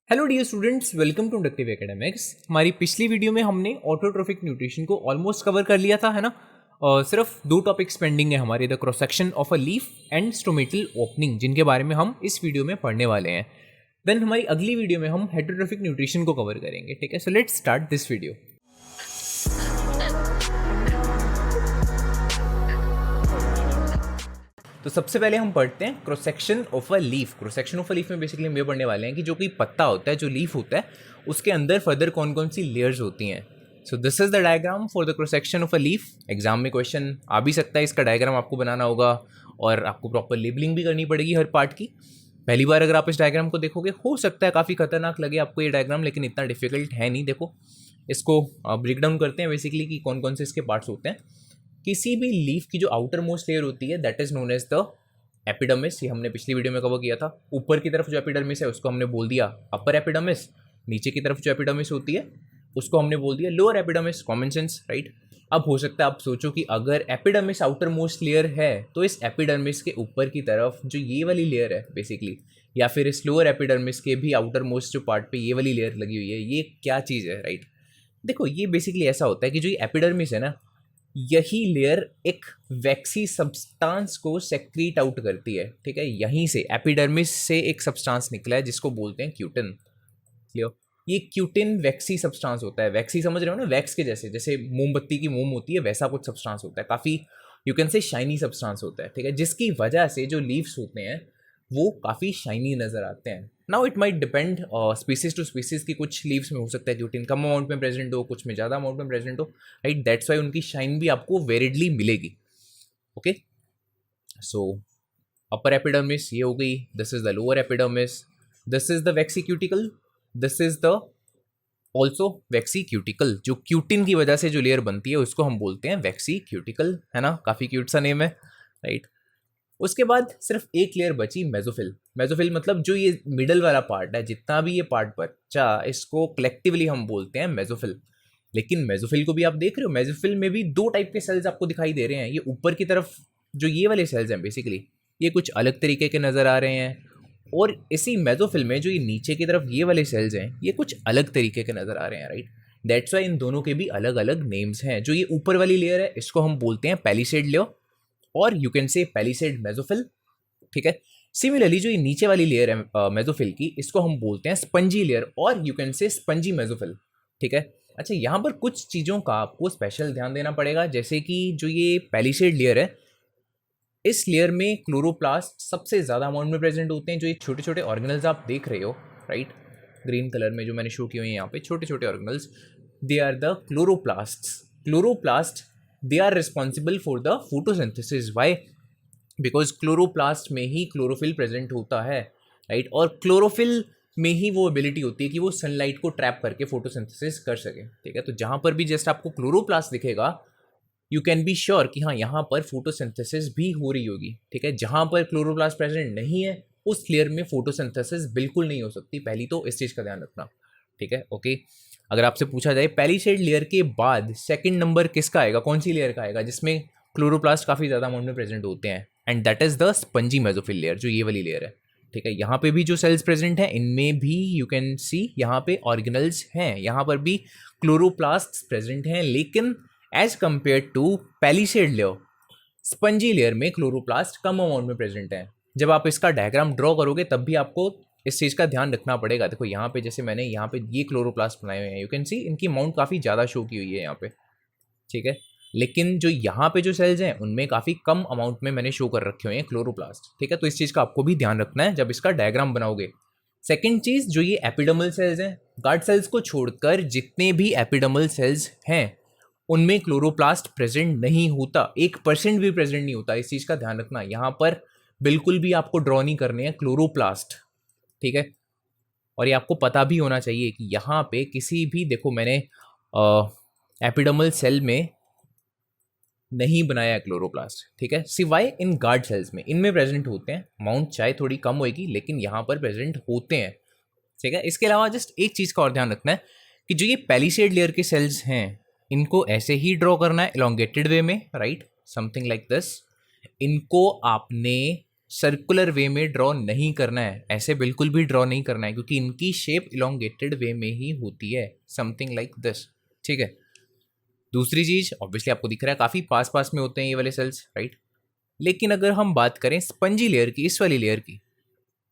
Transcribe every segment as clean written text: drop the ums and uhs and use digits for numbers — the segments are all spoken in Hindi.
Hello dear students, welcome to Inductive Academics. हमारी पिछली वीडियो में हमने ऑटोट्रोफिक न्यूट्रिशन को ऑलमोस्ट कवर कर लिया था, है ना। और सिर्फ दो टॉपिक्स पेंडिंग है हमारे, the cross section of a leaf and stomatal opening, जिनके बारे में हम इस वीडियो में पढ़ने वाले हैं। देन हमारी अगली वीडियो में हम हेटेरोट्रोफिक न्यूट्रिशन को कवर करेंगे, ठीक है। So let's start this video. तो सबसे पहले हम पढ़ते हैं cross section of a leaf. Cross section of a leaf में बेसिकली हम ये पढ़ने वाले हैं कि जो कोई पत्ता होता है, जो लीफ होता है, उसके अंदर फर्दर कौन कौन सी लेयर्स होती हैं। So this is the diagram for the cross section of a leaf. Exam में क्वेश्चन आ भी सकता है, इसका डायग्राम आपको बनाना होगा और आपको प्रॉपर लेबलिंग भी करनी पड़ेगी हर पार्ट की। पहली बार अगर आप इस डायग्राम को देखोगे, हो सकता है काफ़ी खतरनाक लगे आपको ये डायग्राम, लेकिन इतना डिफिकल्ट है नहीं। देखो, इसको ब्रेक डाउन करते हैं बेसिकली कि कौन कौन से इसके पार्ट्स होते हैं। किसी भी लीफ की जो आउटर मोस्ट लेयर होती है, that is known as the epidermis. ये हमने पिछली वीडियो में कवर किया था। ऊपर की तरफ जो एपिडर्मिस है उसको हमने बोल दिया अपर एपिडर्मिस। नीचे की तरफ जो एपिडर्मिस होती है उसको हमने बोल दिया lower epidermis. Common sense, right. अब हो सकता है आप सोचो कि अगर एपिडर्मिस आउटर मोस्ट लेयर है तो इस एपिडर्मिस के ऊपर की तरफ जो ये वाली लेयर है बेसिकली, या फिर इस लोअर एपिडर्मिस के भी आउटर मोस्ट जो पार्ट पे ये वाली लेयर लगी हुई है, ये क्या चीज़ है, राइट। देखो, ये बेसिकली ऐसा होता है कि जो ये एपिडर्मिस है ना, यही लेयर एक वैक्सी सब्सटेंस को सेक्रीट आउट करती है, ठीक है। यहीं से एपिडर्मिस से एक सब्सटेंस निकला है जिसको बोलते हैं क्यूटिन। क्लियर। ये क्यूटिन वैक्सी सब्सटेंस होता है। वैक्सी समझ रहे हो ना, वैक्स के जैसे, जैसे मोमबत्ती की मोम होती है, वैसा कुछ सब्सटेंस होता है। काफ़ी you can say shiny substance होता है, ठीक है, जिसकी वजह से जो लीव्स होते हैं वो काफ़ी शाइनी नज़र आते हैं। Now it might depend species to species की। कुछ लीव्स में हो सकता है क्यूटिन कम अमाउंट में प्रेजेंट हो, कुछ में ज़्यादा अमाउंट में प्रेजेंट हो, राइट। दैट्स वाई उनकी शाइन भी आपको वेरिडली मिलेगी। ओके, सो अपर एपिडर्मिस ये हो गई, this is the lower epidermis, this is the waxy cuticle, this is the also vaccine cuticle. जो क्यूटिन की वजह से जो लेयर बनती है उसको हम बोलते हैं वैक्सी क्यूटिकल, है ना। काफ़ी क्यूट सा नेम है, राइट। उसके बाद सिर्फ एक लेयर बची, मेसोफिल। मेसोफिल मतलब जो ये मिडल वाला पार्ट है, जितना भी ये पार्ट बचा, इसको कलेक्टिवली हम बोलते हैं मेसोफिल। लेकिन मेसोफिल को भी आप देख रहे हो, मेसोफिल में भी दो टाइप के सेल्स आपको दिखाई दे रहे हैं। ये ऊपर की तरफ जो ये वाले सेल्स हैं बेसिकली, ये कुछ अलग तरीके के नज़र आ रहे हैं, और इसी मेसोफिल में जो ये नीचे की तरफ ये वाले सेल्स हैं, ये कुछ अलग तरीके के नज़र आ रहे हैं, राइट। दैट्स वाई इन दोनों के भी अलग अलग नेम्स हैं। जो ये ऊपर वाली लेयर है इसको हम बोलते हैं पैलिसेड लेयर, और you can say palisade mesophyll, ठीक है। सिमिलरली जो ये नीचे वाली लेयर है मेसोफिल की, इसको हम बोलते हैं स्पंजी लेयर, और you can say spongy mesophyll, ठीक है। अच्छा, यहाँ पर कुछ चीज़ों का आपको स्पेशल ध्यान देना पड़ेगा, जैसे कि जो ये पैलिसेड लेयर है, इस लेयर में क्लोरोप्लास्ट सबसे ज़्यादा अमाउंट में प्रेजेंट होते हैं। जो ये छोटे छोटे ऑर्गेनल्स आप देख रहे हो, राइट, ग्रीन कलर में जो मैंने शो किए हुए हैं यहाँ पे, छोटे छोटे organelles, they are the chloroplasts. Chloroplast, they are responsible for the photosynthesis. Why? Because chloroplast में ही क्लोरोफिल प्रेजेंट होता है, राइट। और क्लोरोफिल में ही वो एबिलिटी होती है कि वो सनलाइट को ट्रैप करके फोटोसिंथेसिस कर सके, ठीक है। तो जहाँ पर भी जस्ट आपको क्लोरोप्लास्ट दिखेगा, यू कैन बी श्योर कि हाँ, यहाँ पर फोटोसिंथेसिस भी हो रही होगी, ठीक है। जहाँ पर क्लोरोप्लास्ट प्रेजेंट नहीं है, उस लेयर में फोटोसिंथेसिस बिल्कुल नहीं हो सकती। पहली तो इस चीज़ का ध्यान रखना, ठीक है। ओके, अगर आपसे पूछा जाए पैलिसेड लेयर के बाद सेकंड नंबर किसका आएगा, कौन सी लेयर का आएगा जिसमें क्लोरोप्लास्ट काफ़ी ज़्यादा अमाउंट में प्रेजेंट होते हैं, and that is the spongy mesophyll layer, जो ये वाली लेयर है, ठीक है। यहाँ पे भी जो सेल्स प्रेजेंट हैं, इनमें भी यू कैन सी यहाँ पे ऑर्गेनल्स हैं, यहाँ पर भी क्लोरोप्लास्ट प्रेजेंट हैं, लेकिन as compare to palisade layer, spongy layer में क्लोरोप्लास्ट कम अमाउंट में प्रेजेंट है। जब आप इसका डायग्राम ड्रॉ करोगे तब भी आपको इस चीज़ का ध्यान रखना पड़ेगा। देखो यहाँ पे, जैसे मैंने यहाँ पे ये क्लोरोप्लास्ट बनाए हुए हैं, यू कैन सी इनकी अमाउंट काफ़ी ज़्यादा शो की हुई है यहाँ पे, ठीक है। लेकिन जो यहाँ पे जो सेल्स हैं उनमें काफ़ी कम अमाउंट में मैंने शो कर रखे हुए हैं क्लोरोप्लास्ट, ठीक है। तो इस चीज़ का आपको भी ध्यान रखना है जब इसका डायग्राम बनाओगे। सेकेंड चीज़, जो ये एपिडर्मल सेल्स हैं, गार्ड सेल्स को छोड़कर जितने भी एपिडर्मल सेल्स हैं उनमें क्लोरोप्लास्ट प्रेजेंट नहीं होता, 1% भी प्रेजेंट नहीं होता। इस चीज़ का ध्यान रखना, यहाँ पर बिल्कुल भी आपको ड्रॉ नहीं करने हैं क्लोरोप्लास्ट, ठीक है। और ये आपको पता भी होना चाहिए कि यहाँ पे किसी भी, देखो मैंने एपिडर्मल सेल में नहीं बनाया है क्लोरोप्लास्ट, ठीक है, सिवाय इन गार्ड सेल्स में, इनमें प्रेजेंट होते हैं। अमाउंट चाहे थोड़ी कम होगी, लेकिन यहाँ पर प्रेजेंट होते हैं, ठीक है। इसके अलावा जस्ट एक चीज़ का और ध्यान रखना है कि जो ये पैलिसेड लेयर के सेल्स हैं, इनको ऐसे ही ड्रॉ करना है, एलोंगेटेड वे में, राइट, समथिंग लाइक दिस। इनको आपने सर्कुलर वे में ड्रॉ नहीं करना है, ऐसे बिल्कुल भी ड्रॉ नहीं करना है, क्योंकि इनकी शेप इलोंगेटेड वे में ही होती है, समथिंग लाइक दिस, ठीक है। दूसरी चीज, ऑब्वियसली आपको दिख रहा है काफी पास पास में होते हैं ये वाले सेल्स, राइट। लेकिन अगर हम बात करें स्पंजी लेयर की, इस वाली लेयर की,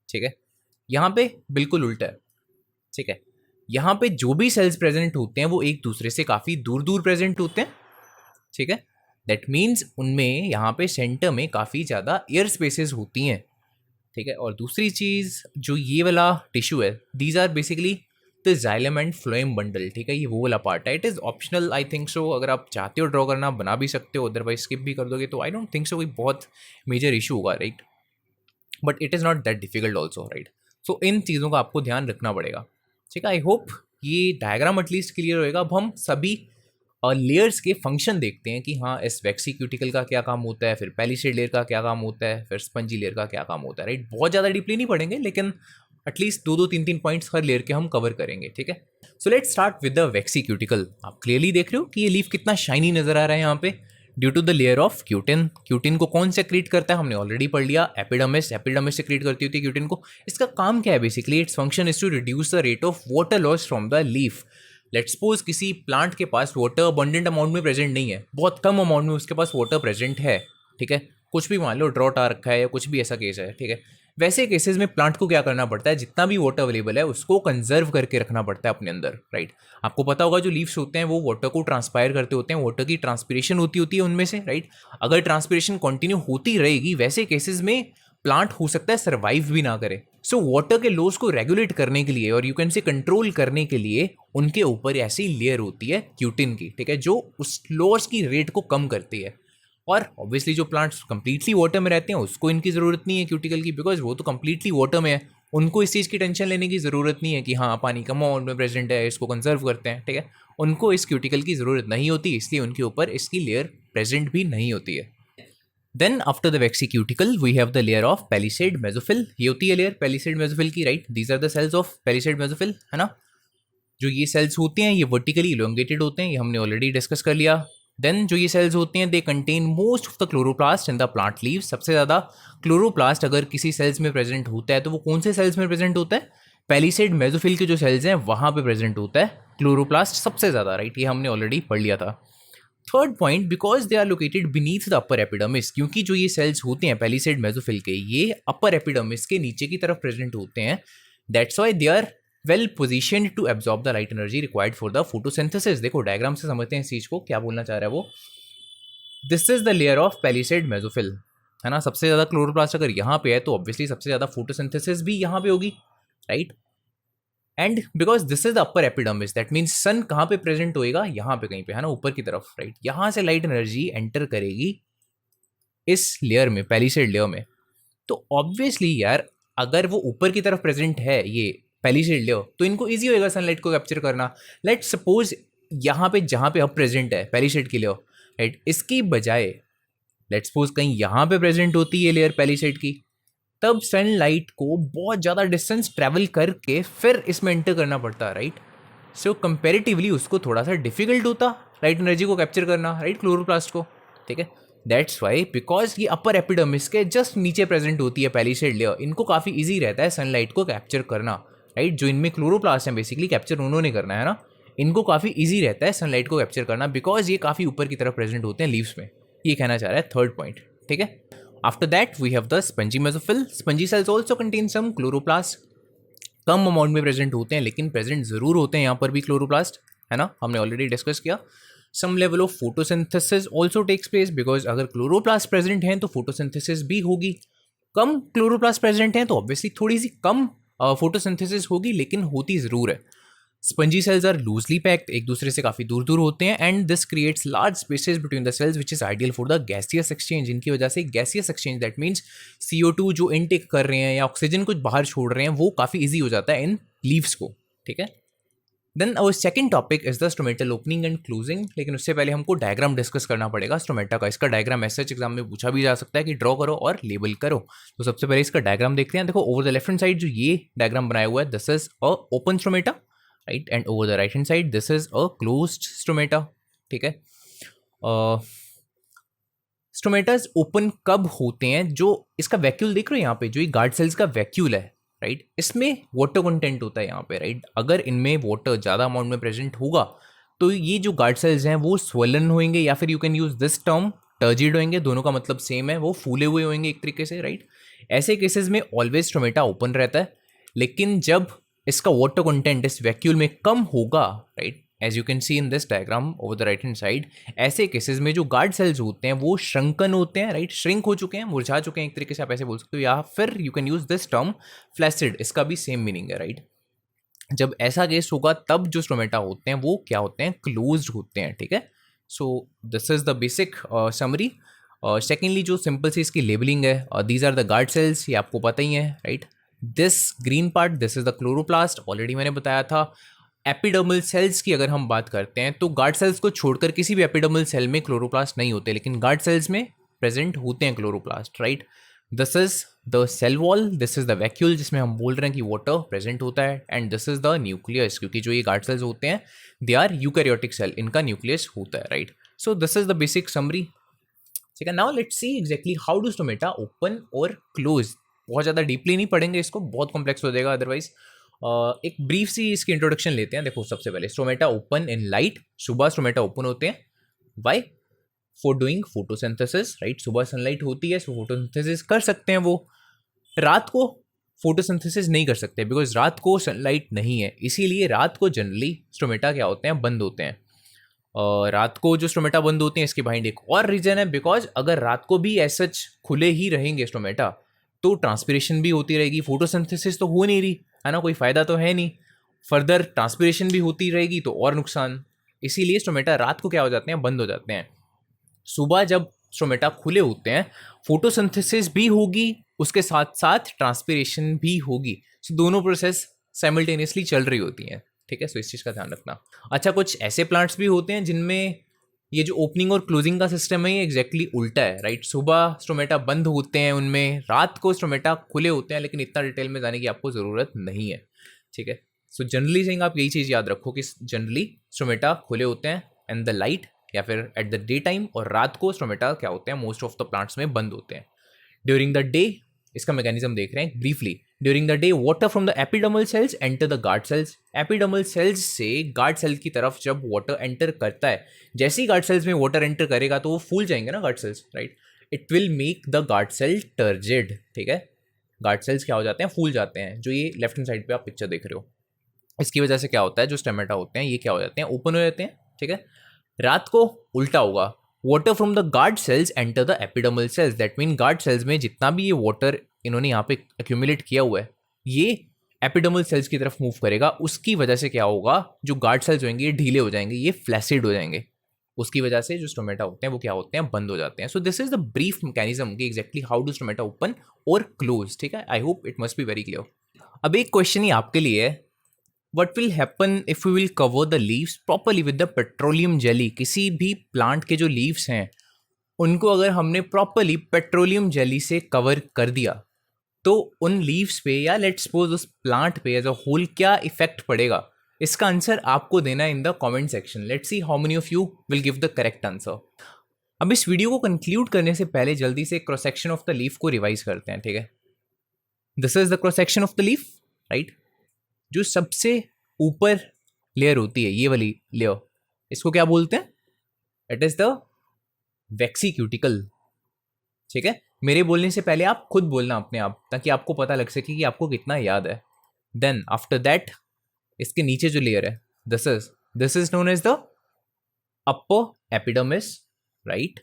ठीक है, यहाँ पे बिल्कुल उल्टा है, ठीक है। यहाँ पे जो भी सेल्स प्रेजेंट होते हैं वो एक दूसरे से काफी दूर दूर प्रेजेंट होते हैं, ठीक है। दैट मीन्स उनमें यहाँ पे सेंटर में काफी ज्यादा एयर स्पेसेस होती हैं, ठीक है। और दूसरी चीज, जो ये वाला टिश्यू है, these are basically the xylem and phloem bundle, ठीक है, ये वो वाला पार्ट है। It is optional, I think so, अगर आप चाहते हो ड्रॉ करना बना भी सकते हो, अदरवाइज स्किप भी कर दोगे, तो आई डोंट थिंक सो कोई बहुत मेजर इशू होगा, right. But it is not that difficult also, right. So इन चीज़ों का आपको ध्यान रखना पड़ेगा, ठीक है। आई होप ये डायग्राम एटलीस्ट क्लियर होएगा। अब हम सभी लेयर्स के फंक्शन देखते हैं कि हाँ, इस वैक्सी क्यूटिकल का क्या काम होता है, फिर पैलिसेड लेयर का क्या काम होता है, फिर स्पंजी लेयर का क्या काम होता है, राइट। बहुत ज़्यादा डीपली नहीं पढ़ेंगे, लेकिन एटलीस्ट दो दो तीन तीन पॉइंट्स हर लेयर के हम कवर करेंगे, ठीक है। So let's start with the waxy cuticle. आप क्लियरली देख रहे हो कि ये लीफ कितना शाइनी नजर आ रहा है यहाँ पे, due to the layer of cutin. Cutin को कौन सेक्रेट करता है, हमने ऑलरेडी पढ़ लिया, एपिडर्मिस। एपिडर्मिस सेक्रेट करती होती है क्यूटिन को। इसका काम क्या है basically, it's function is to reduce the rate of water loss from the leaf. Let's suppose किसी प्लांट के पास वाटर अबंडेंट अमाउंट में प्रेजेंट नहीं है, बहुत कम अमाउंट में उसके पास वाटर प्रेजेंट है, ठीक है, कुछ भी मान लो ड्रॉट आ रखा है या कुछ भी ऐसा केस है, ठीक है। वैसे केसेस में प्लांट को क्या करना पड़ता है, जितना भी वाटर अवेलेबल है उसको कंजर्व करके रखना पड़ता है अपने अंदर, राइट। आपको पता होगा जो लीव्स होते हैं वो वाटर को ट्रांसपायर करते होते हैं, वाटर की ट्रांसपिरेशन होती है उनमें से, राइट। अगर ट्रांसपिरेशन कंटिन्यू होती रहेगी, वैसे केसेस में प्लांट हो सकता है सर्वाइव भी ना करे। सो वाटर के लॉस को रेगुलेट करने के लिए और यू कैन से कंट्रोल करने के लिए उनके ऊपर ऐसी लेयर होती है क्यूटिन की, ठीक है, जो उस लॉस की रेट को कम करती है। और ऑब्वियसली जो प्लांट्स कंप्लीटली वाटर में रहते हैं उसको इनकी ज़रूरत नहीं है क्यूटिकल की, बिकॉज वो तो कंप्लीटली वाटर में है, उनको इस चीज़ की टेंशन लेने की ज़रूरत नहीं है कि हाँ पानी कम अमाउंट में प्रेजेंट है, इसको कंजर्व करते हैं, ठीक है। उनको इस क्यूटिकल की ज़रूरत नहीं होती, इसलिए उनके ऊपर इसकी लेयर प्रेजेंट भी नहीं होती है। Then after the waxy cuticle we have the layer of palisade mesophyll. ये होती है लेयर पैलिसेड मेसोफिल की, right. These are the cells of palisade mesophyll, है ना। जो ये सेल्स होते हैं ये वर्टिकली इलोंगेटेड होते हैं, ये हमने ऑलरेडी डिस्कस कर लिया। देन जो ये सेल्स होते हैं they contain most of the chloroplast in the plant leaves. सबसे ज़्यादा क्लोरोप्लास्ट अगर किसी सेल्स में प्रेजेंट होता है तो वो कौन से सेल्स में प्रेजेंट होता है, पैलिसेड मेसोफिल के जो सेल्स हैं वहाँ पे प्रेजेंट होता है क्लोरोप्लास्ट सबसे ज़्यादा, राइट। ये हमने ऑलरेडी पढ़ लिया था। Third point, because they are located beneath the upper epidermis, क्योंकि जो ये सेल्स होते हैं पैलिसेड मेसोफिल के, ये अपर एपिडर्मिस के नीचे की तरफ प्रेजेंट होते हैं। That's why they are well position to absorb the light energy required for the photosynthesis. देखो डायग्राम से समझते हैं इस चीज को, क्या बोलना चाह रहा है वो। This is the layer of palisade mesophyll, है ना। सबसे ज्यादा क्लोरोप्लास्ट अगर यहाँ पे है तो ऑब्वियसली सबसे ज्यादा फोटोसिंथेसिस भी यहाँ पे होगी, right. And because this is the upper epidermis, that means sun कहाँ पे प्रेजेंट होएगा, यहाँ पे कहीं पे, है ना, ऊपर की तरफ, राइट। यहाँ से लाइट एनर्जी एंटर करेगी इस लेयर में, पैलिसेड लेयर में। तो ऑब्वियसली यार अगर वो ऊपर की तरफ प्रेजेंट है ये पैलिसेड लेयर, तो इनको ईजी होएगा सनलाइट को कैप्चर करना। लेट सपोज यहाँ पे जहाँ पे अब प्रेजेंट है पैलिसेड की लेयर, राइट, इसकी बजाय लेट सपोज कहीं यहाँ पे प्रेजेंट होती है लेयर पैलिसेड की, तब सनलाइट को बहुत ज़्यादा डिस्टेंस ट्रैवल करके फिर इसमें एंटर करना पड़ता है, राइट। सो कंपेरेटिवली उसको थोड़ा सा डिफिकल्ट होता लाइट एनर्जी को कैप्चर करना, राइट, क्लोरोप्लास्ट को, ठीक है। दैट्स वाई बिकॉज ये अपर एपिडर्मिस के जस्ट नीचे प्रेजेंट होती है पैलिसेड लेयर, इनको काफ़ी ईजी रहता है सनलाइट को कैप्चर करना, राइट। जो इनमें क्लोरोप्लास्ट है बेसिकली कैप्चर उन्होंने करना है ना, इनको काफ़ी ईजी रहता है सनलाइट को कैप्चर करना, बिकॉज ये काफ़ी ऊपर की तरफ प्रेजेंट होते हैं लीव्स में। ये कहना चाह रहा है थर्ड पॉइंट, ठीक है। After that we have the spongy mesophil. Spongy cells also contain some chloroplast. Come amount में प्रेजेंट होते हैं लेकिन प्रेजेंट जरूर होते हैं यहाँ पर भी क्लोरोप्लास्ट, है ना, हमने ऑलरेडी डिस्कस किया। Some level of photosynthesis also takes place, because अगर क्लोरोप्लास्ट प्रेजेंट हैं तो फोटोसिंथेसिस भी होगी। कम क्लोरोप्लास्ट प्रेजेंट हैं तो ऑब्वियसली थोड़ी सी कम फोटोसिंथेसिस होगी, लेकिन होती ज़रूर है। Spongy cells are loosely packed, एक दूसरे से काफ़ी दूर दूर होते हैं, and this creates large spaces between the cells which is ideal for the gaseous exchange. इनकी वजह से gaseous exchange, that means CO2 जो इनटेक कर रहे हैं या ऑक्सीजन कुछ बाहर छोड़ रहे हैं, वो काफ़ी ईजी हो जाता है इन लीव्स को, ठीक है। Then our second topic is the stomatal opening and closing, लेकिन उससे पहले हमको डायग्राम डिस्कस करना पड़ेगा स्टोमेटा का। इसका डायग्राम ऐसे एग्जाम में पूछा भी जा सकता है कि ड्रॉ करो और लेबल करो। तो सबसे पहले इसका डायग्राम देखते हैं। देखो over the left hand side जो ये डायग्राम बनाया हुआ है, this is a open stomata, right, and over the right hand side this is a closed stomata, ठीक है। स्टोमेटाज ओपन कब होते हैं? जो इसका वैक्यूल देख रहे हो यहाँ पे, जो ये गार्ड सेल्स का वैक्यूल है, राइट, इसमें वाटर कंटेंट होता है यहाँ पे, राइट। अगर इनमें वाटर ज़्यादा अमाउंट में प्रेजेंट होगा तो ये जो गार्ड सेल्स हैं वो स्वलन होंगे, या फिर you can use this term turgid होंगे, दोनों का मतलब सेम है, वो फूले हुए होंगे एक तरीके से, राइट। ऐसे केसेस में ऑलवेज स्टोमेटा ओपन रहता है। लेकिन जब इसका वाटर कंटेंट इस वैक्यूल में कम होगा, right, as you can see in this diagram over the right hand side, ऐसे केसेस में जो गार्ड सेल्स होते हैं वो श्रंकन होते हैं, राइट, श्रिंक हो चुके हैं, मुरझा चुके हैं एक तरीके से, आप ऐसे बोल सकते हो। या फिर you can use this term flaccid, इसका भी सेम मीनिंग है, राइट। जब ऐसा केस होगा तब जो स्टोमेटा होते हैं वो क्या होते हैं? क्लोज्ड होते हैं, ठीक है। So this is the basic summary. Secondly जो सिंपल सी इसकी लेबलिंग है, these are the guard cells, ये आपको पता ही है, right. This green part, this is the chloroplast, already मैंने बताया था। एपिडर्मल सेल्स की अगर हम बात करते हैं तो गार्ड सेल्स को छोड़कर किसी भी एपिडर्मल सेल में क्लोरोप्लास्ट नहीं होते, लेकिन गार्ड सेल्स में प्रेजेंट होते हैं chloroplast, right. This is the cell wall, this is the vacuole जिसमें हम बोल रहे हैं कि वाटर प्रेजेंट होता है, and this is the nucleus, क्योंकि जो ये गार्ड सेल्स होते हैं दे आर यूकैरियोटिक सेल, इनका न्यूक्लियस होता है, right. So this is the basic summary, ठीक है। Now let's see exactly how do stomata open और क्लोज। बहुत ज़्यादा डीपली नहीं पढ़ेंगे इसको, बहुत कॉम्प्लेक्स हो जाएगा अदरवाइज। एक ब्रीफ सी इसकी इंट्रोडक्शन लेते हैं। देखो, सबसे पहले स्टोमेटा ओपन इन लाइट, सुबह स्टोमेटा ओपन होते हैं। Why? For doing photosynthesis, right. सुबह सनलाइट होती है, सो फोटोसिंथेसिस कर सकते हैं वो। रात को फोटोसिंथेसिस नहीं कर सकते बिकॉज रात को सनलाइट नहीं है, इसीलिए रात को जनरली स्टोमेटा क्या होते हैं? बंद होते हैं। रात को जो स्टोमेटा बंद होते हैं इसके बिहाइंड एक और रीजन है, बिकॉज अगर रात को भी ऐसा खुले ही रहेंगे स्टोमेटा तो ट्रांसपिरेशन भी होती रहेगी, फोटोसिंथेसिस तो हो नहीं रही है ना, कोई फायदा तो है नहीं, फर्दर ट्रांसपिरेशन भी होती रहेगी तो और नुकसान। इसीलिए स्टोमेटा रात को क्या हो जाते हैं? बंद हो जाते हैं। सुबह जब स्टोमेटा खुले होते हैं फोटोसिंथेसिस भी होगी, उसके साथ साथ ट्रांसपिरेशन भी होगी, सो दोनों प्रोसेस साइमल्टेनियसली चल रही होती हैं, ठीक है। सो इस चीज़ का ध्यान रखना। अच्छा, कुछ ऐसे प्लांट्स भी होते हैं जिनमें ये जो ओपनिंग और क्लोजिंग का सिस्टम है ये एग्जैक्टली उल्टा है, राइट। सुबह स्टोमेटा बंद होते हैं उनमें, रात को स्टोमेटा खुले होते हैं, लेकिन इतना डिटेल में जाने की आपको ज़रूरत नहीं है, ठीक है। सो जनरली सेइंग आप यही चीज़ याद रखो कि जनरली स्टोमेटा खुले होते हैं एंड द लाइट, या फिर एट द डे टाइम, और रात को स्टोमेटा क्या होते हैं? मोस्ट ऑफ द प्लांट्स में बंद होते हैं। ड्यूरिंग द डे इसका मैकेनिज्म देख रहे हैं briefly. During the day water from the epidermal cells enter the guard cells. Epidermal cells से गार्ड सेल की तरफ जब वाटर एंटर करता है, जैसे ही गार्ड सेल्स में वाटर एंटर करेगा तो वो फूल जाएंगे ना guard cells, right. It will make the guard cell turgid, ठीक है। गार्ड सेल्स क्या हो जाते हैं? फूल जाते हैं, जो ये लेफ्ट हैंड साइड पे आप पिक्चर देख रहे हो। इसकी वजह से क्या होता है? जो स्टोमेटा होते हैं ये क्या हो जाते हैं? ओपन हो जाते हैं, ठीक है। रात को उल्टा होगा, water from the guard sales enter the epidermal sales, that mean guard cells में जितना भी ये वाटर इन्होंने यहाँ पे एक्यूमुलेट किया हुआ है ये एपिडर्मल सेल्स की तरफ मूव करेगा। उसकी वजह से क्या होगा? जो गार्ड सेल्स होंगे ये ढीले हो जाएंगे, ये फ्लैसिड हो जाएंगे, उसकी वजह से जो स्टोमेटा होते हैं वो क्या होते हैं? बंद हो जाते हैं। So this is the brief mechanism कि exactly how do stomata open और क्लोज, ठीक है। I hope it must be very clear. अब एक क्वेश्चन ही आपके लिए है, what will happen if we will cover the leaves properly with the petroleum jelly? किसी भी प्लांट के जो लीव्स हैं उनको अगर हमने प्रॉपरली पेट्रोलियम जेली से कवर कर दिया तो उन लीव्स पे या लेट्स सपोज उस प्लांट पे एज अ होल क्या इफेक्ट पड़ेगा? इसका आंसर आपको देना in the comment section. Let's see how many of you will give the correct answer. अब इस वीडियो को कंक्लूड करने से पहले जल्दी से cross section of the leaf को रिवाइज करते हैं, ठीक है। This is the cross section of the leaf, right. जो सबसे ऊपर लेयर होती है ये वाली लेयर, इसको क्या बोलते हैं? It is the waxy cuticle, ठीक है। मेरे बोलने से पहले आप खुद बोलना अपने आप, ताकि आपको पता लग सके कि आपको कितना याद है। देन आफ्टर दैट इसके नीचे जो लेयर है this is known as the upper epidermis, right.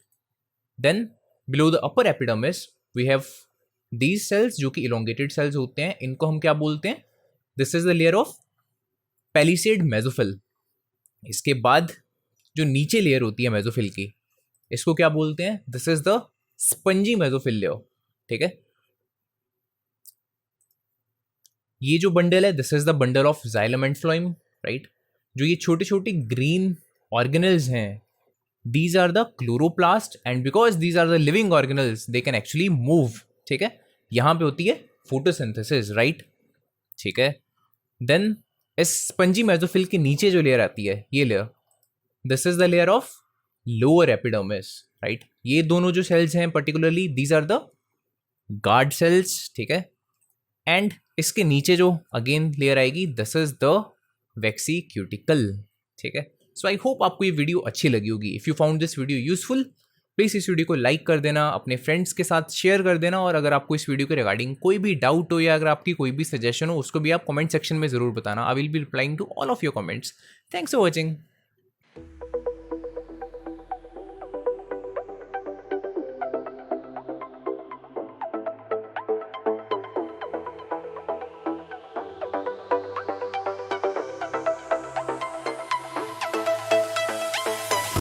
Then below the upper epidermis we have these cells जो कि इलोंगेटेड सेल्स होते हैं, इनको हम क्या बोलते हैं? This is the layer of palisade mesophyll. इसके बाद जो नीचे लेयर होती है मेसोफिल की, इसको क्या बोलते हैं? This is the spongy mesophyll layer, ठीक है। ये जो बंडल है this is the bundle of xylem and phloem, right. जो ये छोटे छोटे ग्रीन ऑर्गेनल्स हैं these are the chloroplast, and because these are the living organelles they can actually move, ठीक है। यहां पे होती है फोटोसिंथेसिस, राइट, ठीक है। देन इस स्पंजी मेसोफिल के नीचे जो लेयर आती है ये layer, this is the layer of lower epidermis, right. ये दोनों जो सेल्स हैं particularly these are the guard cells, ठीक है. एंड इसके नीचे जो अगेन लेयर आएगी, दिस इज द वेक्सीक्यूटिकल, ठीक है. सो आई होप आपको ये वीडियो अच्छी लगी होगी. If you found this video useful, please इस वीडियो को लाइक कर देना, अपने फ्रेंड्स के साथ शेयर कर देना, और अगर आपको इस वीडियो के रिगार्डिंग कोई भी डाउट हो या अगर आपकी कोई भी सजेशन हो उसको भी आप कमेंट सेक्शन में ज़रूर बताना. I will be replying to all of your comments. Thanks for watching.